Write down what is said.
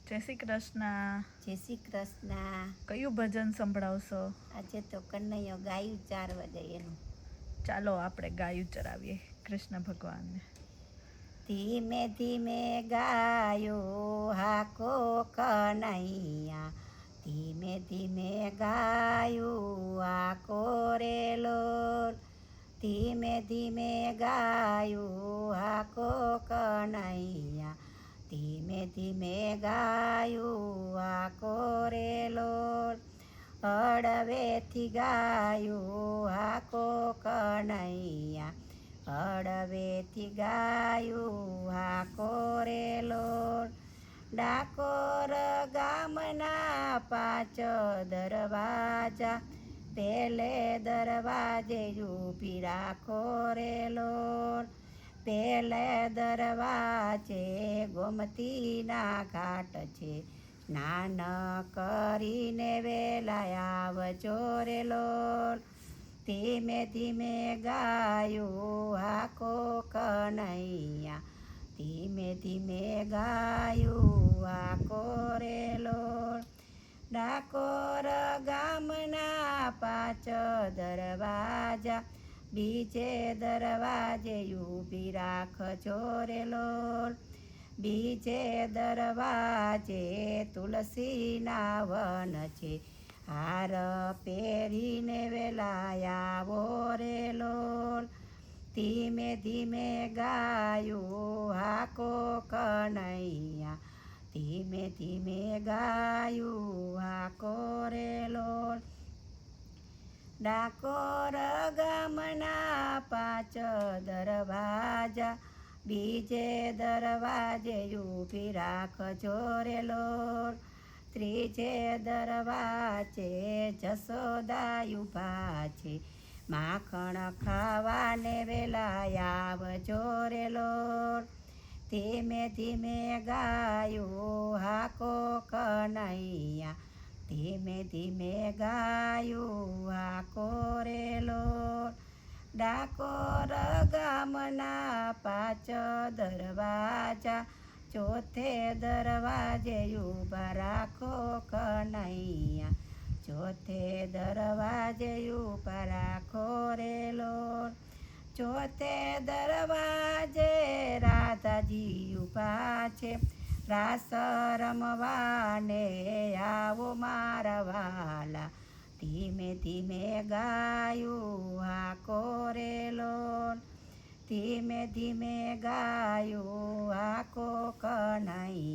જય શ્રી કૃષ્ણ. જય શ્રી કૃષ્ણ. કયું ભજન સંભળાવશો? આજે તો કનૈયો ગાયું ચારવા જાય એનું. ચાલો આપણે ગાયું ચરાવીએ કૃષ્ણ ભગવાનને. ધીમે ધીમે ગાયો હાકો કનૈયા, ધીમે ધીમે ગાયું હાકો રે લોલ, ધીમે ધીમે ગાયું હાકો કનૈયા, ધીમે ધીમે ગાયું હાકો રે લોલ, હળવેથી ગાયું હાકો કનૈયા, હળવેથી ગાયું હાકો રે લોલ, ડાકોર ગામના 5 દરવાજા, પેલે દરવાજે ઊભી રાખો રે લોલ, પેલે દરવાજે ગોમતીના ઘાટ છે, સ્નાન કરીને વેલા આવજો રે લોલ, ધીમે ધીમે ગાયું હાકો કનૈયા, ધીમે ધીમે ગાયું હાકો રે લોલ, ડાકોર ગામના 5 દરવાજા, બીજે દરવાજે ઊભી રાખજો રે લોલ, બીજે દરવાજે તુલસીના વન છે, હાર પહેરીને વેલા આવો રે લોલ, ધીમે ધીમે ગાયું હાકો કનૈયા, ધીમે ધીમે ગાયું હાકો રે લોલ, ડાકોર ગામના 5 દરવાજા, બીજે દરવાજે ઊભી રાખજો રે લોલ, ત્રીજે દરવાજે જશોદા ઊભા છે, માખણ ખાવાને વેલા આવજો રે લોલ, ધીમે ધીમે ગાયું હાકો કનૈયા, ધીમે ધીમે ગાયું હાકો રે લોલ, ડાકોર ગામના 5 દરવાજા, ચોથે દરવાજે ઊભા રાખો કનૈયા, ચોથે દરવાજે ઊભા રાખો રે લોલ, ચોથે દરવાજે રાધાજી ઊભા છે, રાસ રમવાને આવો મારા વાલા, ધીમે ધીમે ગાયું હાકો રે લોલ, ધીમે ધીમે ગાયું હાકો કનૈયા.